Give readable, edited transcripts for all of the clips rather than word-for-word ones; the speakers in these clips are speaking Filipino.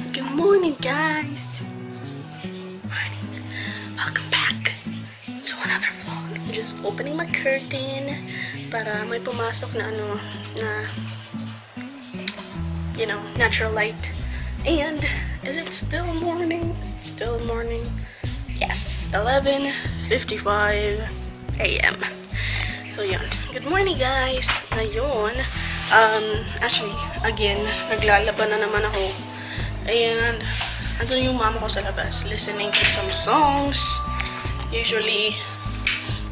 Good morning, guys. Morning. Welcome back to another vlog. I'm just opening my curtain para may pumasok na natural light. And is it still morning? Is it still morning? Yes, 11:55 a.m. So yun. Good morning, guys. Ngayon, actually, again, naglalaban na naman ako. And, andun yung mama ko sa labas, listening to some songs. Usually,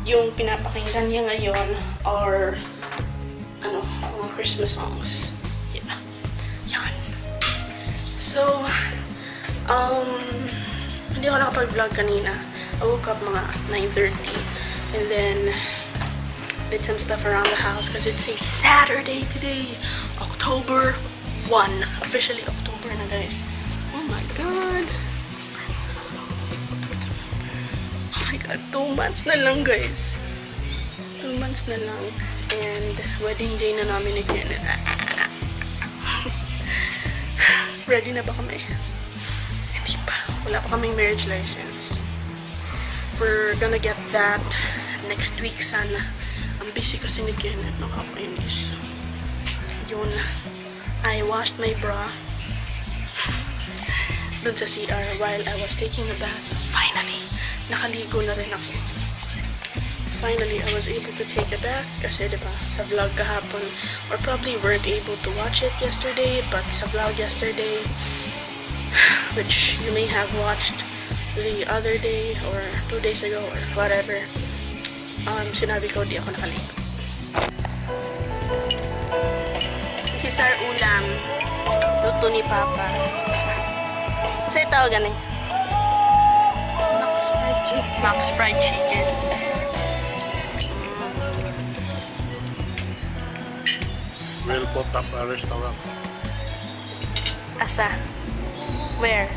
yung pinapakinggan niya ngayon are, mga Christmas songs. Yeah. Yan. So, hindi ako nakapag-vlog kanina. I woke up mga 9:30. And then, did some stuff around the house because it's a Saturday today, October 1. Officially October na, guys. Oh my god. Oh my god, 2 months na lang, guys. 2 months na lang. And wedding day na namin again. Ready na ba kami? Hindi pa. Wala pa kaming marriage license. We're gonna get that next week sana. Ang busy kasi ni Kenneth, nakakainis. Yun. I washed my bra dun sa CR while I was taking a bath. Finally, nakaligo na rin ako. Finally, I was able to take a bath kasi diba, sa vlog kahapon, or probably weren't able to watch it yesterday, but sa vlog yesterday, which you may have watched the other day or 2 days ago or whatever, sinabi ko di ako nakaligo. This is our ulam. Luto ni Papa. Sa'yo tawagan eh. Max fried chicken. We'll put up a restaurant. Asa? Where?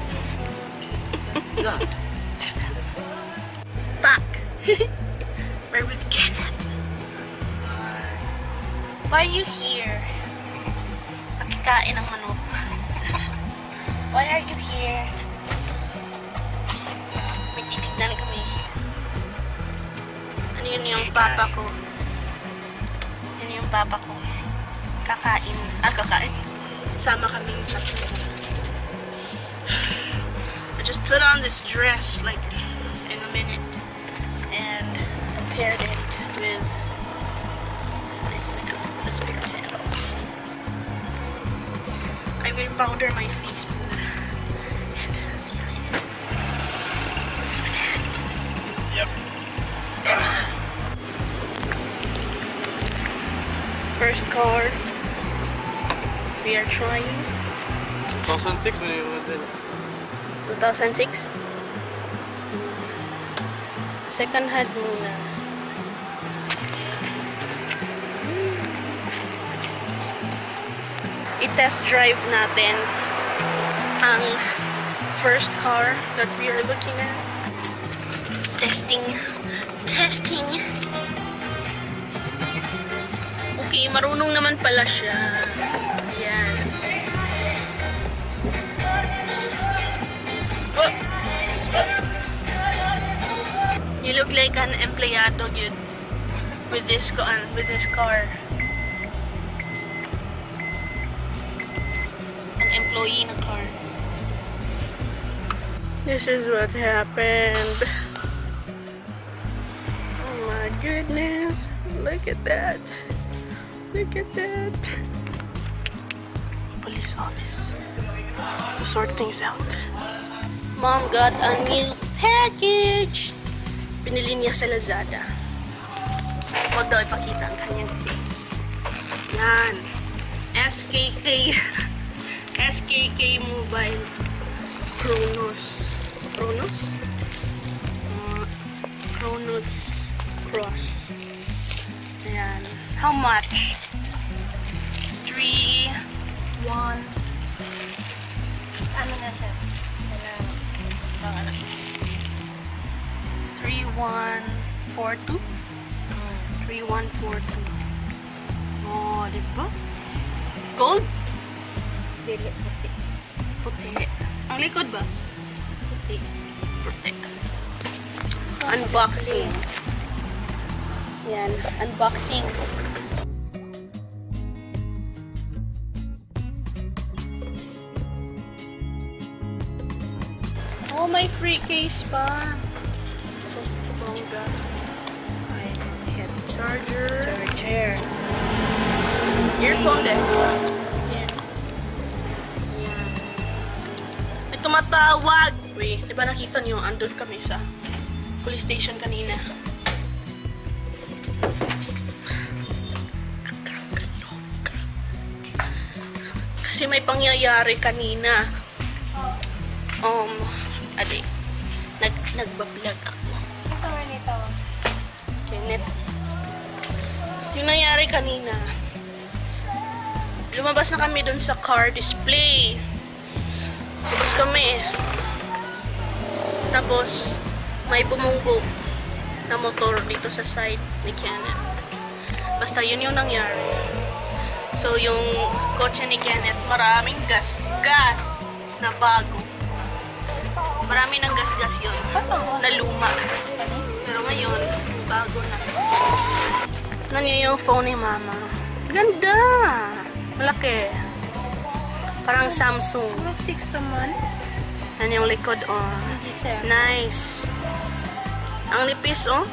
Yeah. Back. We're with Kenneth. Why are you here? Nakikain ng manok. Why are you here? May titignan kami. Ano yun yung papa ko? Ano yung papa ko? Kakain. Kakain. Sama kaming tatlo. I just put on this dress like in a minute and paired it with this pair of sandals. I will powder my face muna. And see how you do. There's my dad. Yep. First car we are trying. 2006 when you went in. 2006. Second hand muna. I-test drive natin ang first car that we are looking at. Testing. Okay, marunong naman pala siya. Yan. You look like an empleyado, dude, with this car. An employee in a car. This is what happened. Oh my goodness. Look at that. Look at that. Police office. To sort things out. Mom got a new package. Pinili niya sa Lazada. Huwag daw ipakita ang kanyang face. Yan. SKK. SKK Mobile. Kronos. Kronos Cross. Ayan. How much? 3, 1. Ano na siya? 3142? 3142. Oh, diba? Gold? Dili, puti. Puti. Ang likod ba? Puti. Puti. Unboxing. Yan, unboxing. Oh, may free case pa. Just bongga. Ay, head Charger. chair. Earphone din. Yan. Yan. May tumatawag. Wait, di ba nakita niyo, andun kami sa police station kanina. Kasi may pangyayari kanina. Adi, nagbablog ako. Kasama nito. Kenneth. Yung nangyari kanina, lumabas na kami dun sa car display. Lumabas kami. Tapos, may bumunggo na motor dito sa side ni Kenneth. Basta yun yung nangyari. So, yung kotse ni Kenneth, maraming gas na bago. Marami ng gas yun. Na luma. Pero ngayon, bago na. Nandiyan yung phone ni Mama. Ganda! Malaki. Parang Samsung. 6 naman. Yan yung likod, oh. It's nice. Ang lipis, oh.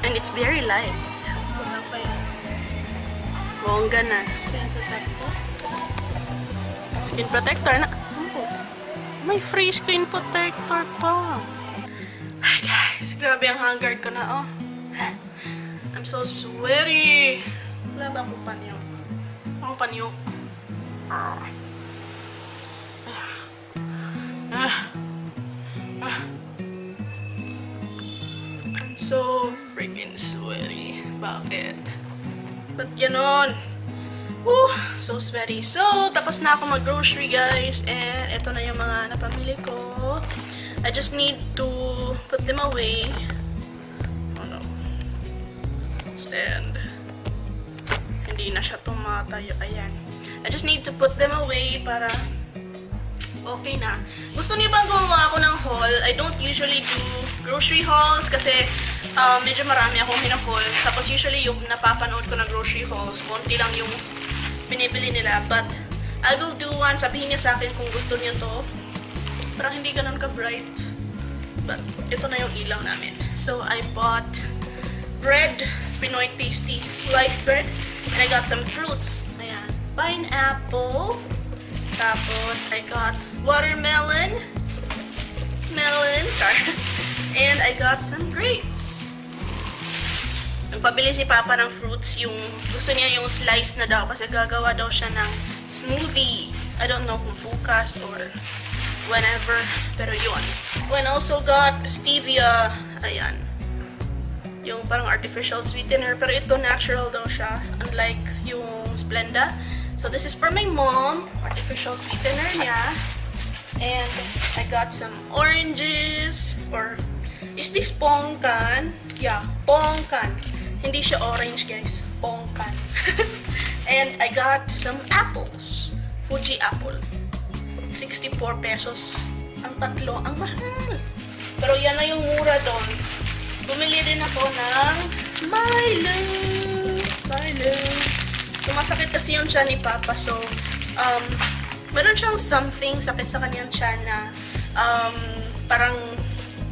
And it's very light. Wala pa yan. Bongga na. Screen protector na. May free screen protector pa. Hi guys, grabe ang handguard ko na, oh. I'm so sweaty. Wala ba akong panyo? Akong panyo. I'm so freaking sweaty. Bakit? Ba't ganon? So sweaty. So, tapos na ako mag-grocery, guys. And ito na yung mga napamili ko. I just need to put them away. Oh no. Stand. Hindi na siya tumatayo. Ayan. I just need to put them away para okay na. Gusto niyo ba gumawa ako ng haul? I don't usually do grocery hauls kasi medyo marami akong hina-haul. Tapos usually yung napapanood ko na grocery hauls, konti lang yung pinipili nila. But I will do one. Sabihin niya sa akin kung gusto niya to. Parang hindi ganun ka-bright. But ito na yung ilaw namin. So I bought bread. Pinoy Tasty sliced bread. And I got some fruits. Ayan. Pineapple. Tapos I got watermelon. And I got some grapes. Nagpabili si Papa ng fruits, yung gusto niya yung slice na daw kasi gagawa daw siya ng smoothie. I don't know kung bukas or whenever, pero yun. And also got stevia, ayan. Yung parang artificial sweetener, pero ito natural daw siya, unlike yung Splenda. So this is for my mom, artificial sweetener niya. And I got some oranges, or is this pongkan? Yeah, pongkan. Hindi siya orange, guys. Pongkan. And I got some apples. Fuji apple. 64 pesos. Ang tatlo. Ang mahal. Pero yan na yung mura doon. Bumili din ako ng Milo. So, masakit kasi yung tiyan ni Papa. So, meron siyang something sakit sa kanyang tiyan na parang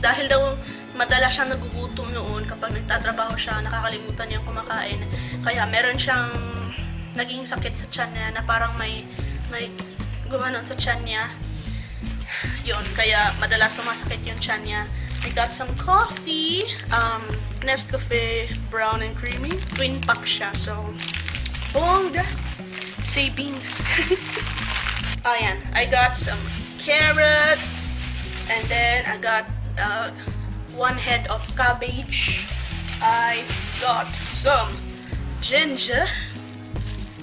dahil daw madalas siyang nagugutom noon kapag nagtatrabaho siya, nakakalimutan niyang kumakain. Kaya meron siyang naging sakit sa tiyan niya na parang may gumanon sa tiyan niya. Yun, kaya madalas sumasakit yung tiyan niya. I got some coffee, Nescafe brown and creamy. Twin pack siya, so bongga savings. Ayan, I got some carrots, and then I got 1 head of cabbage. I got some ginger,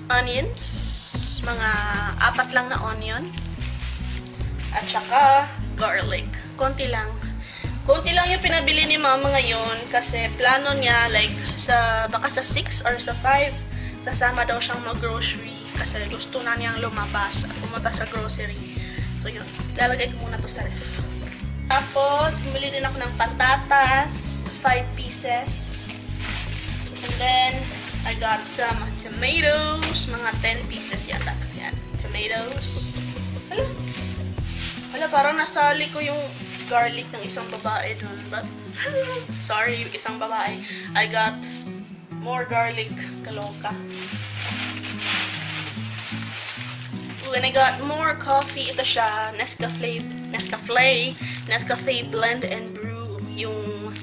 onions, mga 4 lang na onion, at saka garlic. Konti lang yung pinabili ni Mama ngayon kasi plano niya like baka sa 6 or sa 5 sasama daw siyang mag-grocery kasi gusto na niyang lumabas at pumunta sa grocery. So yun, lalagay ko muna to sa ref. Tapos, bumili din ako ng patatas, 5 pieces. And then, I got some tomatoes, mga 10 pieces yata. Yan, tomatoes. Wala, parang nasali ko yung garlic ng isang babae dun. But, sorry, isang babae. I got more garlic, kaloka. And I got more coffee. Ito siya, Nescafe Blend and Brew, yung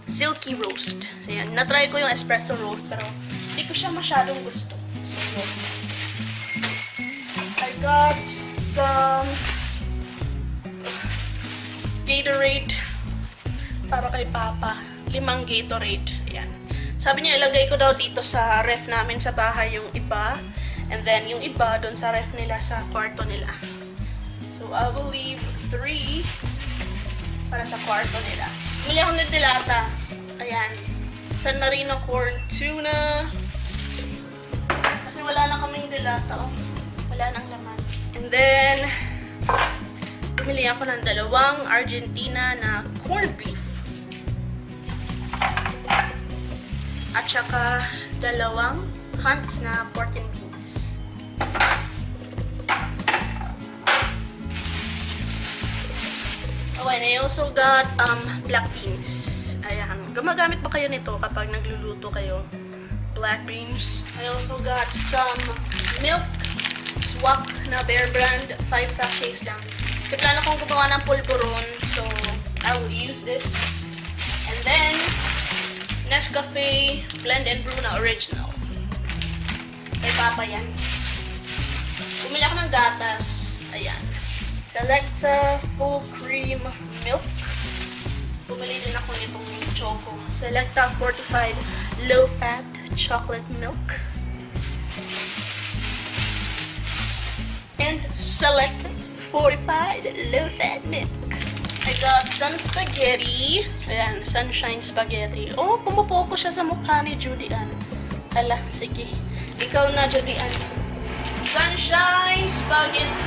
silky roast. Ayan, na-try ko yung espresso roast, pero hindi ko siya masyadong gusto. So, I got some Gatorade para kay Papa. 5 Gatorade. Ayan. Sabi niya, ilagay ko daw dito sa ref namin sa bahay yung iba. And then, yung iba doon sa ref nila, sa kwarto nila. So, I will leave 3 para sa kwarto nila. Bumili ako ng dilata. Ayan. San Marino corn tuna. Kasi wala na kaming dilata. Oh. Wala nang laman. And then, bumili ako ng 2 Argentina na corned beef. At saka 2 hunks na pork and beans. Oh, and I also got black beans. Ayan. Gumagamit ba kayo nito kapag nagluluto kayo? Black beans. I also got some milk. Swak na Bear Brand. 5 sachets lang. Kasi plano kong gumawa ng pulburon. So, I will use this. And then, Nescafe Blend and Brew na original. Kay Papa yan. Bumili ako ng gatas. Ayan. Selecta Full Cream Milk. Bumili din ako nitong choco. Selecta Fortified Low Fat Chocolate Milk. And Selecta Fortified Low Fat Milk. I got some spaghetti. Ayan, Sunshine Spaghetti. Oh, pumupuko siya sa mukha ni Judy Ann. Hala, sige. Ikaw na, Judy Ann. Sunshine Spaghetti.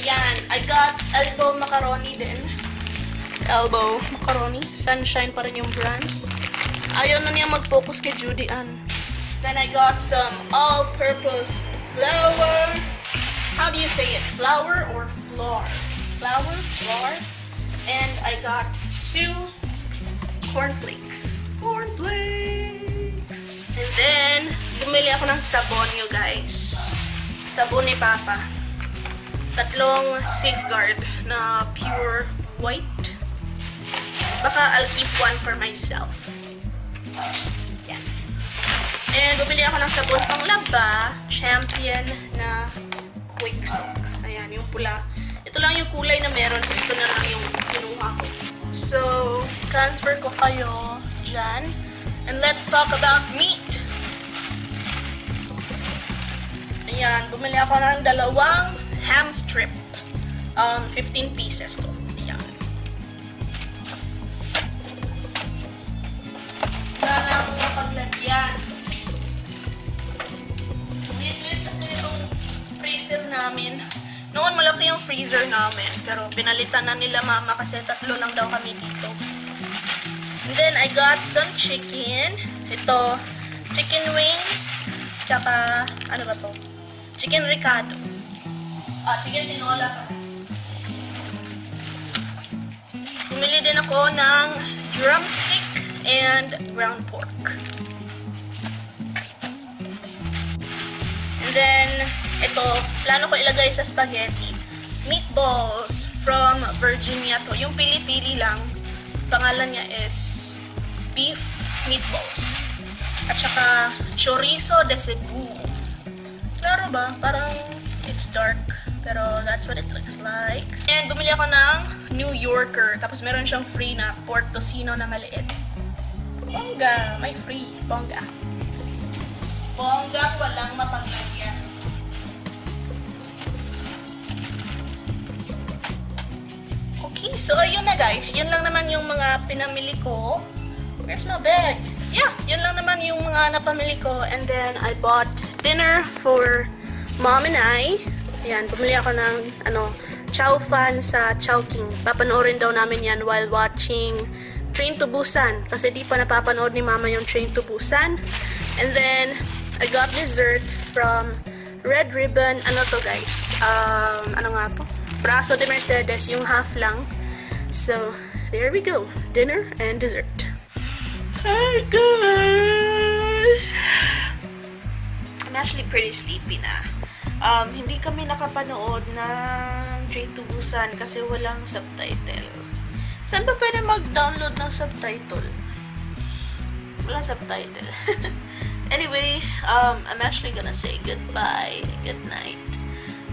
Yan. I got elbow macaroni din. Elbow macaroni. Sunshine pa rin yung brand. Ayaw na niya mag-focus kay Judy Ann. Then I got some all-purpose flour. How do you say it? Flour or flour? Flour? Flour? And I got 2 cornflakes. Cornflakes! And then, bumili ako ng sabon, you guys. Sabon ni Papa. 3 Safeguard na pure white. Baka I'll keep 1 for myself. Yan. And bumili ako ng sabon pang laba. Champion na Quick Soak. Ayan, yung pula. Ito lang yung kulay na meron. So, ito na lang yung kinuha ko. So, transfer ko kayo dyan. And let's talk about meat. Ayan, bumili ako ng 2 ham strip. 15 pieces to. Ayan. Wala na akong mapaglagyan. Liit-liit kasi itong freezer namin. Noon malaki yung freezer namin. Pero pinalitan na nila mama kasi 3 lang daw kami dito. And then I got some chicken. Ito, chicken wings. Tsaka, ano ba to? Chicken ricado. Chicken tinola. Bumili din ako ng drumstick and ground pork. And then, ito, plano ko ilagay sa spaghetti. Meatballs from Virginia to. Yung pili-pili lang. Pangalan niya is beef meatballs. At saka chorizo de Cebu. Klaro ba? Parang it's dark. Pero that's what it looks like. And bumili ako ng New Yorker. Tapos meron siyang free na pork tocino na maliit. Bongga! May free. Bongga. Bongga, walang mapaglagyan. Okay, so ayun na guys. Yun lang naman yung mga pinamili ko. Where's my bag? Yeah, yun lang naman yung mga napamili ko. And then I bought dinner for Mom and I. Ayan, bumili ako ng, Chow Fan sa Chowking. Papanoorin daw namin yan while watching Train to Busan. Kasi di pa napapanood ni Mama yung Train to Busan. And then, I got dessert from Red Ribbon. Ano to, guys? Ano nga to? Brazo de Mercedes, yung half lang. So, there we go. Dinner and dessert. Hi, guys! I'm actually pretty sleepy na. Hindi kami nakapanood ng Train to Busan kasi walang subtitle. Saan ba pwede mag-download ng subtitle? Walang subtitle. Anyway, I'm actually gonna say goodbye, good night.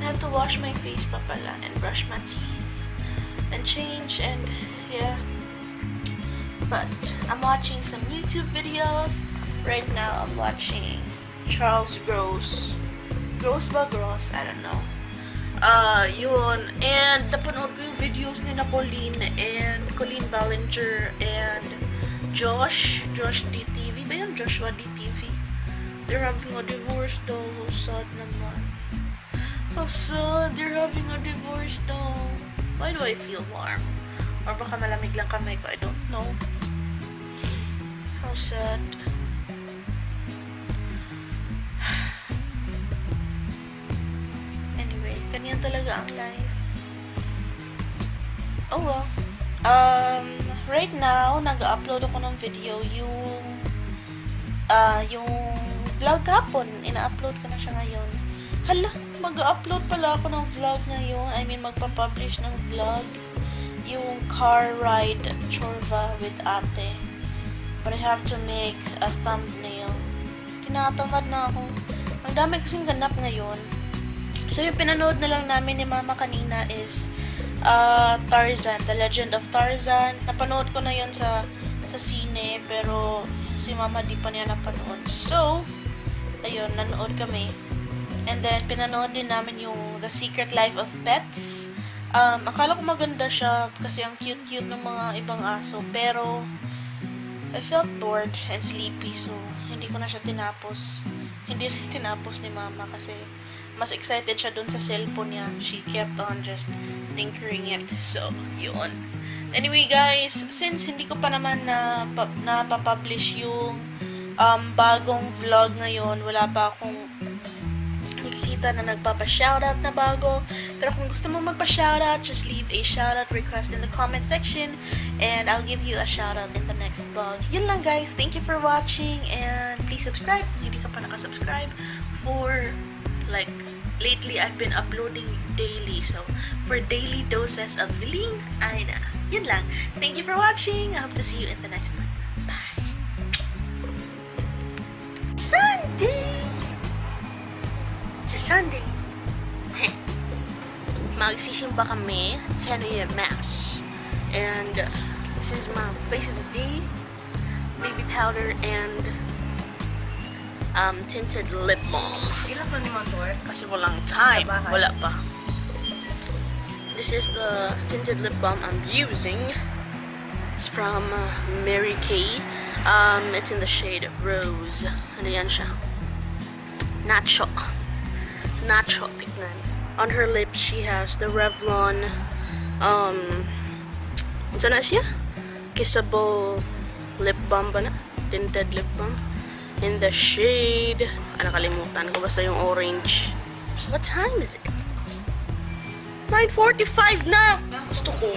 I have to wash my face pa pala and brush my teeth and change and yeah. But I'm watching some YouTube videos. Right now, I'm watching Charles Gross. Gross ba? Gross? I don't know. Yun. And napanood ko yung videos ni Colleen and Colleen Ballinger and Josh DTV. Ba yun? Joshua DTV. They're having a divorce though. How sad naman. How sad. They're having a divorce though. Why do I feel warm? Or baka malamig lang kamay ko. I don't know. How sad. Ganyan talaga ang life. Oh well. Right now, nag-upload ako ng video yung vlog hapon. Ina-upload ko na siya ngayon. Hala, mag-upload pala ako ng vlog ngayon. I mean, magpa-publish ng vlog. Yung car ride chorva with ate. But I have to make a thumbnail. Tinatamad na ako. Ang dami kasing ganap ngayon. So, yung pinanood na lang namin ni Mama kanina is Tarzan, The Legend of Tarzan. Napanood ko na yun sa sine, pero si Mama di pa niya napanood. So, ayun, nanood kami. And then, pinanood din namin yung The Secret Life of Pets. Akala ko maganda siya kasi ang cute-cute ng mga ibang aso. Pero, I felt bored and sleepy, so hindi ko na siya tinapos. Hindi rin tinapos ni Mama kasi mas excited siya dun sa cellphone niya. She kept on just tinkering it. So, yun. Anyway, guys, since hindi ko pa naman napapublish yung bagong vlog ngayon, wala pa akong nakikita na nagpapa-shoutout na bago. Pero kung gusto mo magpa-shoutout, just leave a shoutout request in the comment section and I'll give you a shoutout in the next vlog. Yun lang, guys. Thank you for watching and please subscribe kung hindi ka pa nakasubscribe for lately I've been uploading daily. So, for daily doses of Viling, ay na. Yun lang. Thank you for watching. I hope to see you in the next one. Bye. Sunday! It's a Sunday. Magsisimba kami. 10 a.m. Mass. And this is my face of the day. Baby powder and tinted lip balm. Ilan pa ni motor? Kasi walang time. Sa bahay. Wala pa. This is the tinted lip balm I'm using. It's from Mary Kay. It's in the shade Rose. Ano yan siya? Natural. Natural. Tignan. On her lips, she has the Revlon, ano na siya? Kissable lip balm ba na? Tinted lip balm. In the shade, nakalimutan ko basta yung orange. What time is it? 9:45 na! Gusto ko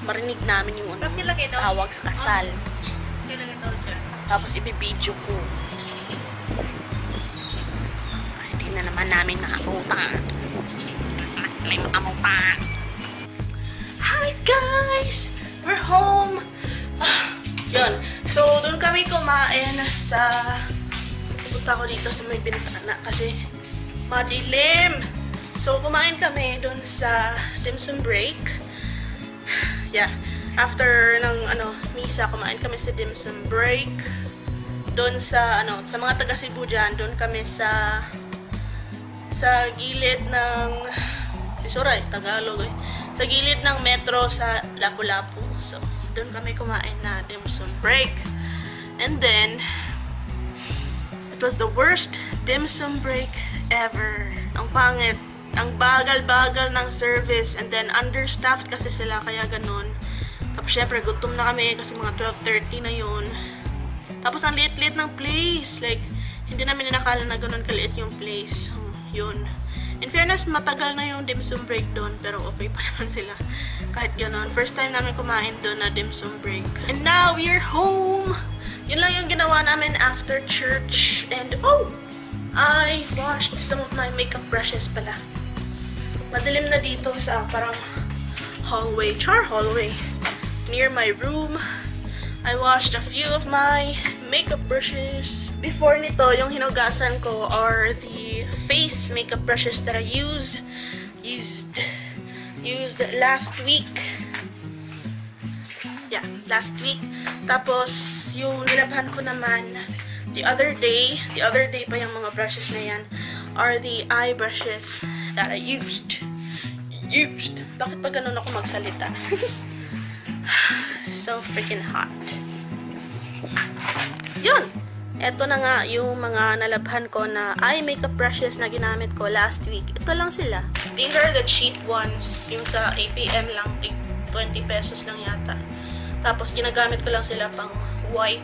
marinig namin yung tawag sa kasal. Tapos ibibidyo ko. Hindi na naman namin nakakutan. Hi guys! We're home! Yun. So, doon kami kumain sa... Punta ko dito sa may bintana kasi madilim. So, kumain kami doon sa dim sum break. Yeah. After ng misa, kumain kami sa dim sum break. Doon sa sa mga taga Cebu dyan, doon kami sa gilid ng Tagalog eh. Sa gilid ng metro sa Lapu-Lapu. So, doon kami kumain na dim sum break. And then, it was the worst dim sum break ever. Ang pangit. Ang bagal-bagal ng service, and then understaffed kasi sila, kaya ganun. Tapos syempre, gutom na kami kasi mga 12:30 na yun. Tapos ang liit-liit ng place. Like, hindi namin inakala na ganun kaliit yung place. Yun. In fairness, matagal na yung dim sum break doon, pero okay pa naman sila. Kahit ganun. First time namin kumain doon na dim sum break. And now, we're home! Yun lang yung ginawa namin after church. And, oh! I washed some of my makeup brushes pala. Madilim na dito sa parang hallway. Hallway. Near my room. I washed a few of my makeup brushes. Before nito, yung hinugasan ko are the face makeup brushes that I used last week. Yeah, last week. Tapos, yung nilabhan ko naman the other day pa yung mga brushes na yan, are the eye brushes that I used. Bakit pa ganun ako magsalita? So freaking hot. Yun! Ito na nga yung mga nalabhan ko na eye makeup brushes na ginamit ko last week. Ito lang sila. These are the cheap ones. Yung sa APM lang, 20 pesos lang yata. Tapos ginagamit ko lang sila pang wipe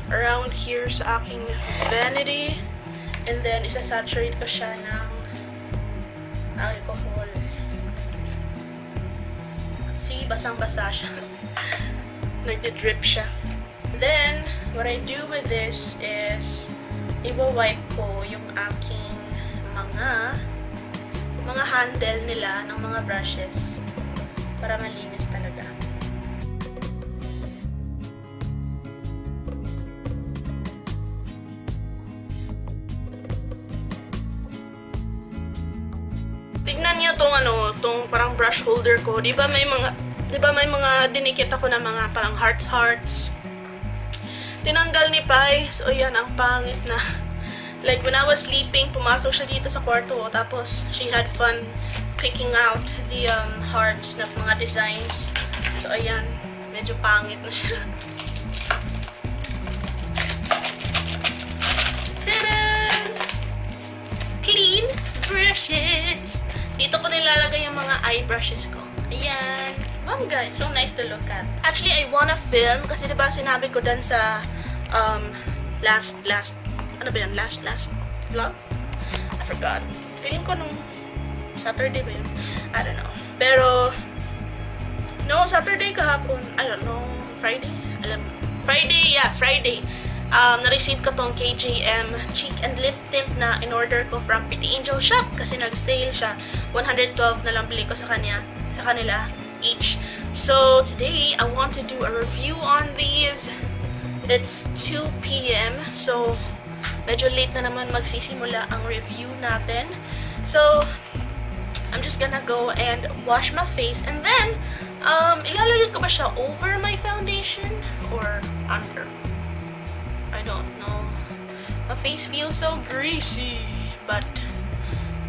around here sa aking vanity. And then isa-saturate ko siya ng alcohol. See, basang-basa siya. Nagdi-drip siya. Then, what I do with this is i-wipe ko yung aking mga handle nila ng mga brushes para malinis talaga. Tignan niyo tong parang brush holder ko. 'Di ba may mga dinikit ako na mga parang hearts. Tinanggal ni Pai. So, yan, ang pangit na. Like, when I was sleeping, pumasok siya dito sa kwarto. Tapos, she had fun picking out the hearts na mga designs. So, ayan. Medyo pangit na siya. Tada! Clean brushes! Dito ko nilalagay yung mga eye brushes ko. Ayan. Bangga. It's so nice to look at. Actually, I wanna film kasi diba sinabi ko dun sa last vlog? I forgot. Feeling ko nung Saturday ba yun? I don't know. Pero, no, Saturday kahapon. I don't know. Friday? Friday. Na-receive ko tong KJM cheek and lip tint na in-order ko from Pretty Angel Shop kasi nag-sale siya. 112 na lang bili ko sa kanila each. So, today, I want to do a review on these. It's 2 p.m. So, medyo late na naman magsisimula ang review natin. So, I'm just gonna go and wash my face. And then, ilalagay ko ba siya over my foundation or under? I don't know. My face feels so greasy. But,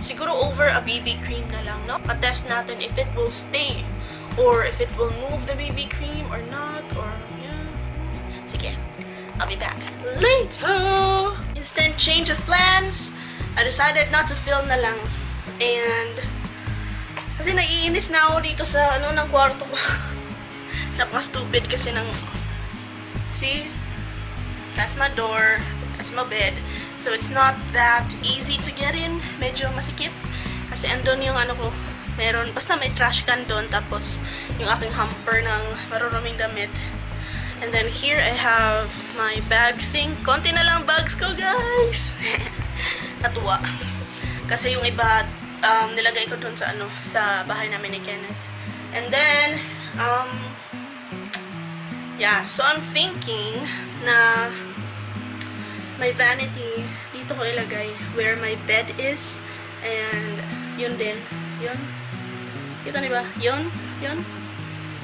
siguro over a BB cream na lang, no? Pa-test natin if it will stay. Or if it will move the BB cream or not. Or, yeah. Sige. I'll be back later. Instant change of plans. I decided not to film na lang. And, kasi naiinis na ako dito sa, ng kwarto ko. Napaka-stupid kasi ng, see? That's my door. That's my bed. So, it's not that easy to get in. Medyo masikip. Kasi andun yung ko. Meron, basta may trash can doon. Tapos, yung aking hamper ng maruruming damit. And then, here I have my bag thing. Konti na lang bags ko, guys! Natuwa. Kasi yung iba, nilagay ko doon sa, sa bahay namin ni Kenneth. And then, yeah. So, I'm thinking na my vanity, dito ko ilagay where my bed is. And, yun din. Yun. Kita niyo ba? Yun.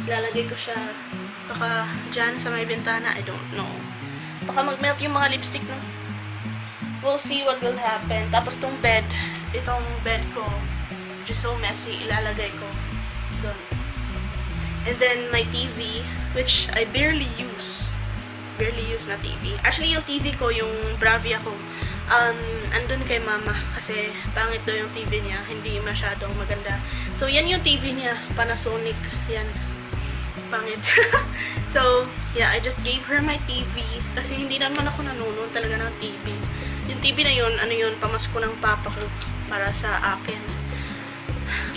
Ilalagay ko siya baka dyan sa may bintana. I don't know. Baka mag-melt yung mga lipstick, no? We'll see what will happen. Tapos itong bed ko, which is so messy, ilalagay ko doon. And then my TV, which I barely use na TV. Actually, yung TV ko, yung Bravia ko, andun kay mama kasi pangit daw yung TV niya, hindi masyadong maganda. So yan yung TV niya, Panasonic, yan, pangit. So yeah, I just gave her my TV kasi hindi naman ako nanonood talaga ng TV. Yung TV na yun, ano yun, pamasko ng papa ko para sa akin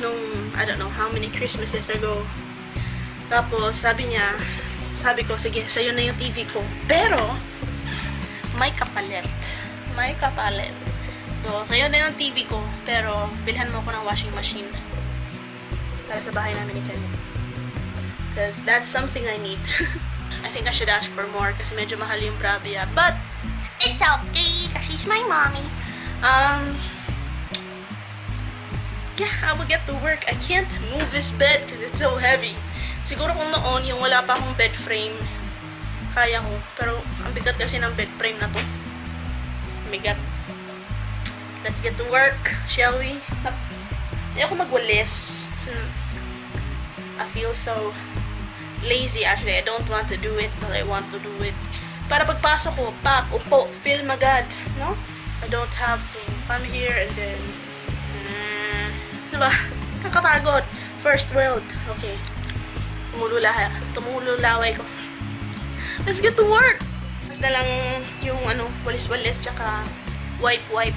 nung I don't know how many Christmases ago. Tapos sabi ko, sige, sa'yo na yung TV ko, pero may kapalit. So, sa'yo na yung TV ko, pero bilhan mo ko ng washing machine para sa bahay namin ni Ken. Because that's something I need. I think I should ask for more kasi medyo mahal yung Bravia. But, it's okay kasi she's my mommy. Yeah, I will get to work. I can't move this bed because it's so heavy. Siguro kung noon, yung wala pa akong bed frame, kaya ko. Pero, ang bigat kasi ng bed frame na to. Bigat. Let's get to work, shall we? Hindi ako magwalis. I feel so lazy actually. I don't want to do it, but I want to do it. Para pagpasok ko, pak, upo, film agad. No? I don't have to come here and then diba? Nakapagod. First world. Okay. Tumululaway ko. Let's get to work! Tapos na lang yung walis-walis tsaka wipe-wipe.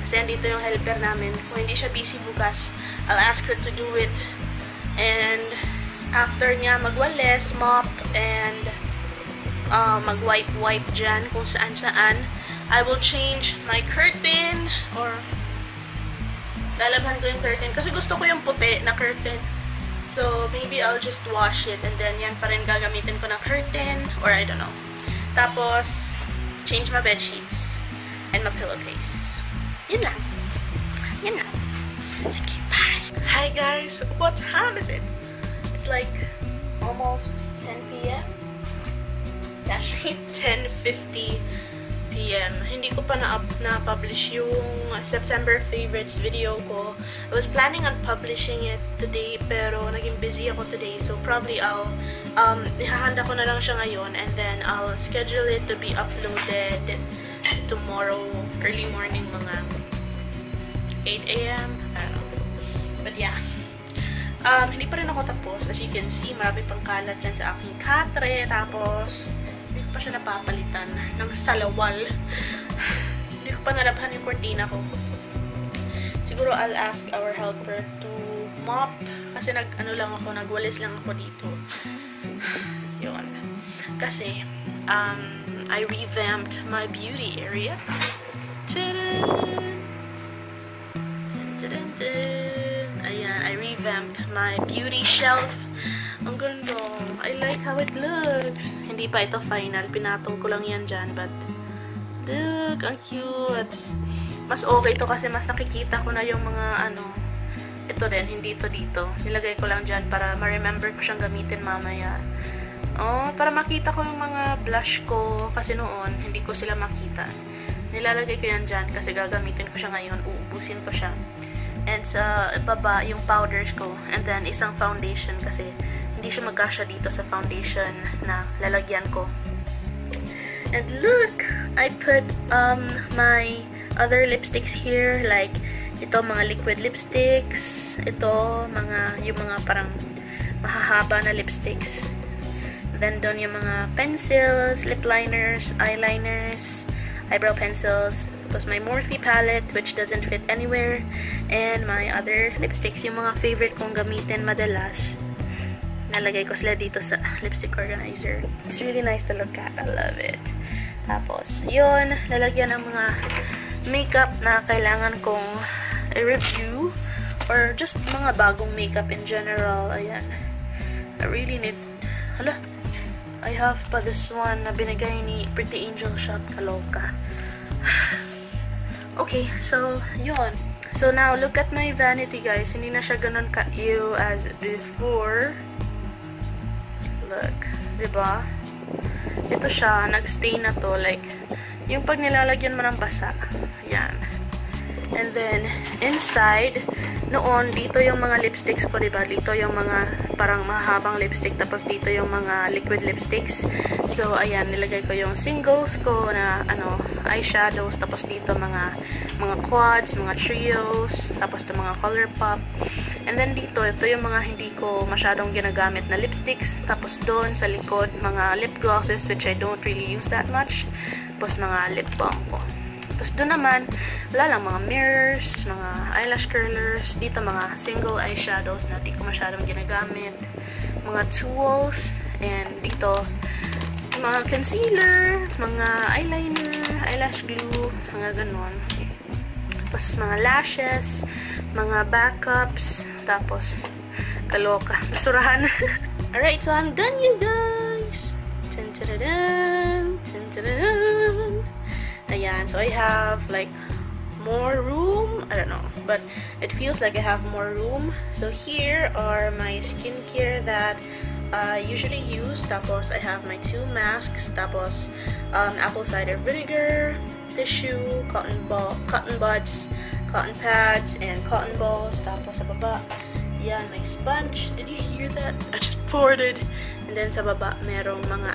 Kasi andito yung helper namin. Kung hindi siya busy bukas, I'll ask her to do it. And after niya magwalis, mop, and mag-wipe-wipe dyan kung saan-saan, I will change my curtain or lalabhan ko yung curtain. Kasi gusto ko yung puti na curtain. So, maybe I'll just wash it and then yan pa rin gagamitin ko na curtain or I don't know. Tapos, change my bed sheets and my pillowcase. Yun lang. Sige, bye. Hi guys, what time is it? It's like almost 10 p.m. Actually, 10:50 p.m. Hindi ko pa na-publish yung September favorites video ko. I was planning on publishing it today, pero naging busy ako today. So, probably I'll, ihahanda ko na lang siya ngayon and then I'll schedule it to be uploaded tomorrow, early morning, mga 8 a.m. I don't know. But yeah. Hindi pa rin ako tapos. As you can see, marami pang kalat yan sa aking katre. Tapos, hindi ko pa siya napapalitan ng salawal. Hindi ko pa nalabhan yung cortina ko. Siguro I'll ask our helper to mop. Kasi nagwalis lang ako dito. Yun. Kasi, I revamped my beauty area. Ayan, I revamped my beauty shelf. Ang ganda. I like how it looks. Hindi pa ito final. Pinatong ko lang yan dyan. But, look, ang cute. Mas okay to kasi mas nakikita ko na yung mga ito rin, hindi ito dito. Nilagay ko lang dyan para ma-remember ko siyang gamitin mamaya. Oh, para makita ko yung mga blush ko. Kasi noon, hindi ko sila makita. Nilalagay ko yan dyan kasi gagamitin ko siya ngayon. Uubusin ko siya. And sa baba, yung powders ko. And then, isang foundation kasi hindi siya magkasya dito sa foundation na lalagyan ko. And look! I put my other lipsticks here. Like, ito mga liquid lipsticks. Ito, yung mga parang mahahaba na lipsticks. Then, doon yung mga pencils, lip liners, eyeliners, eyebrow pencils. Tapos my Morphe palette, which doesn't fit anywhere. And my other lipsticks, yung mga favorite kong gamitin madalas. Nalagay ko sila dito sa lipstick organizer. It's really nice to look at. I love it. Tapos, yun. Lalagyan ng mga makeup na kailangan kong i-review. Or just mga bagong makeup in general. Ayan. I really need... Hala. I have pa this one na binigay ni Pretty Angel Shop. Kaloka. Okay, so, yun. So, now, look at my vanity, guys. Hindi na siya ganun ka-ew as before. Look. Diba? Ito siya. Nag-stay na to. Like, yung pag nilalagyan mo ng basa. Ayan. And then, inside, noon, dito yung mga lipsticks ko, diba? Dito yung mga parang mahabang lipstick, tapos dito yung mga liquid lipsticks. So, ayan, nilagay ko yung singles ko na, eyeshadows, tapos dito mga quads, mga trios, tapos ito mga color pop. And then dito, ito yung mga hindi ko masyadong ginagamit na lipsticks. Tapos doon, sa likod, mga lip glosses, which I don't really use that much. Tapos mga lip balm ko. Tapos doon naman, wala lang, mga mirrors, mga eyelash curlers. Dito, mga single eyeshadows na di ko masyadong ginagamit. Mga tools. And dito, mga concealer, mga eyeliner, eyelash glue, mga ganon. Tapos mga lashes, mga backups. Tapos, kaloka. Basurahan. Alright, so I'm done, you guys. Dun-dun-dun, dun-dun-dun. Ayan, so I have like more room. I don't know, but it feels like I have more room. So here are my skincare that I usually use. Tapos I have my 2 masks. Tapos apple cider vinegar, tissue, cotton buds, cotton pads, and cotton balls. Tapos sa baba, yan, my sponge. Did you hear that? I just poured it. And then sa baba, merong mga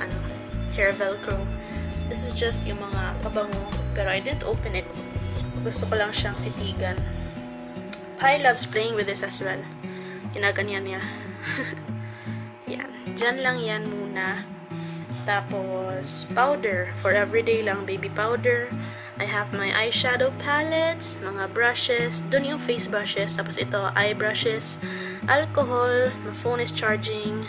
hair velcro. This is just yung mga pabango. Pero I didn't open it. Gusto ko lang siyang titigan. Pai loves playing with this as well. Ginaganyan niya. Yan. Diyan lang yan muna. Tapos, powder. For everyday lang, baby powder. I have my eyeshadow palettes, mga brushes. Doon yung face brushes. Tapos ito, eye brushes. Alcohol. My phone is charging.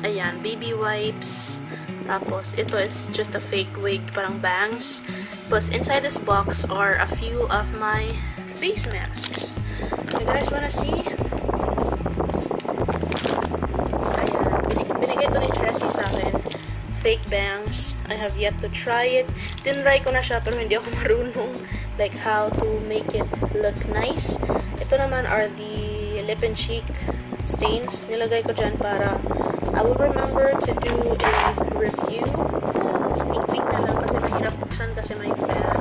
Ayan, baby wipes. Tapos, ito is just a fake wig, parang bangs. Plus, inside this box are a few of my face masks. You guys wanna see? Ayan, binigay ito ni Jessie sa akin. Fake bangs. I have yet to try it. Tinry ko na siya, pero hindi ako marunong like how to make it look nice. Ito naman are the lip and cheek stains. Nilagay ko dyan para I will remember to do a review. Sneak peek na lang kasi mahirap buksan kasi may fan.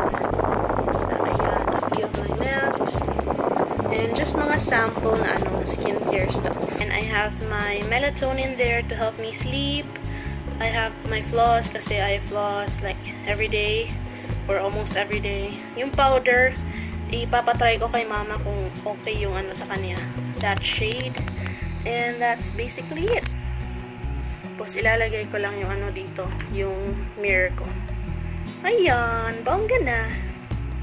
So, ayan, a few of my masks. And just mga sample na skincare stuff. And I have my melatonin there to help me sleep. I have my floss kasi I floss like every day or almost every day. Yung powder, ipapatry ko kay mama kung okay yung sa kanya. That shade. And that's basically it. Tapos, ilalagay ko lang yung dito, yung mirror ko. Ayan, bongga na.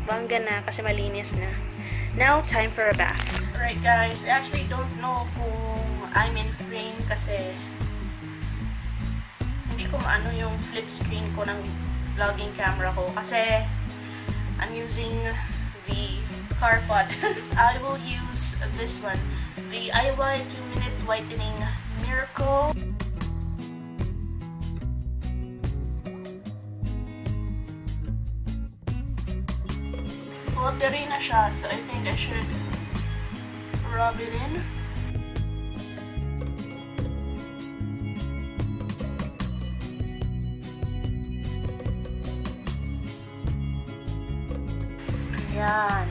Bongga na kasi malinis na. Now, time for a bath. Alright guys, I actually don't know kung I'm in frame kasi hindi ko maano yung flip screen ko ng vlogging camera ko kasi I'm using the CarPod. I will use this one, the IY 2-minute whitening miracle. Watery na siya, so I think I should rub it in. Ayan.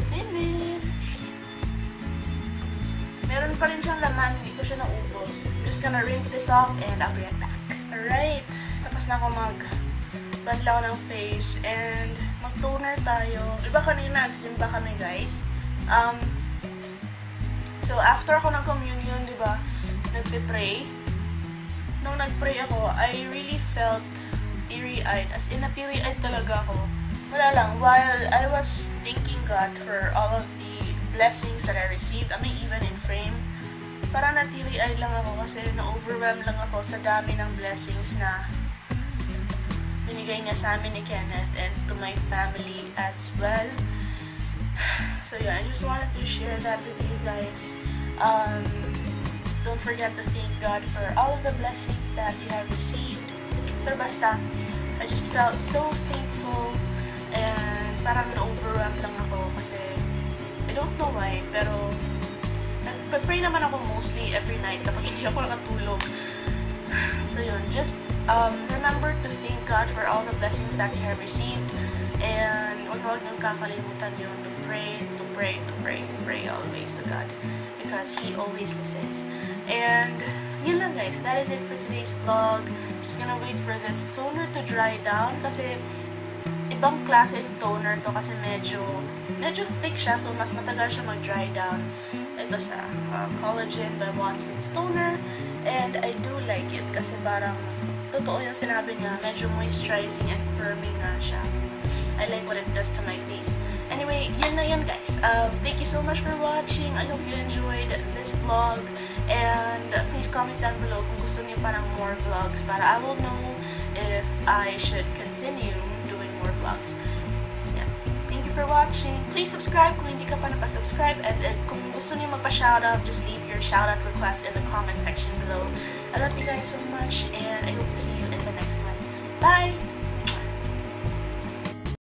Finished. Meron pa rin siyang laman, hindi ko siya naubos. Just gonna rinse this off and I'll be right back. Alright, tapos na ako banlaw ng face and mag-toner tayo. Diba kanina nagsimba kami guys? So after ako ng communion, diba, nagpe-pray. Nung nag-pray ako, I really felt teary-eyed. As in, na-teary-eyed talaga ako. Wala lang, while I was thanking God for all of the blessings that I received, I mean even in frame, parang na-teary-eyed lang ako kasi na-overwhelmed lang ako sa dami ng blessings na binigay niya sa amin ni Kenneth and to my family as well. So yeah, I just wanted to share that with you guys. Don't forget to thank God for all of the blessings that you have received. Pero basta, I just felt so thankful and parang na-overwhelmed lang ako kasi I don't know why, pero nagpa-pray naman ako mostly every night kapag hindi ako nakatulog. So yun, just remember to thank God for all the blessings that you have received. And huwag niyong kakalimutan yun to pray always to God. Because He always listens. And yun lang guys, that is it for today's vlog. Just gonna wait for this toner to dry down kasi ibang klase yung toner to kasi medyo thick siya, so mas matagal siya mag-dry down. Ito sa Collagen by Watson's toner, and I do like it kasi parang totoo yung sinabi niya, medyo moisturizing and firming nga siya. I like what it does to my face. Anyway, yun na yun guys. Thank you so much for watching. I hope you enjoyed this vlog. And please comment down below kung gusto niyo parang more vlogs para I will know if I should continue doing more vlogs. Yeah. Thank you for watching. Please subscribe kung hindi ka pa nakasubscribe. And kung gusto niyo magpa-shoutout, just leave your shoutout request in the comment section below. I love you guys so much and I hope to see you in the next one. Bye!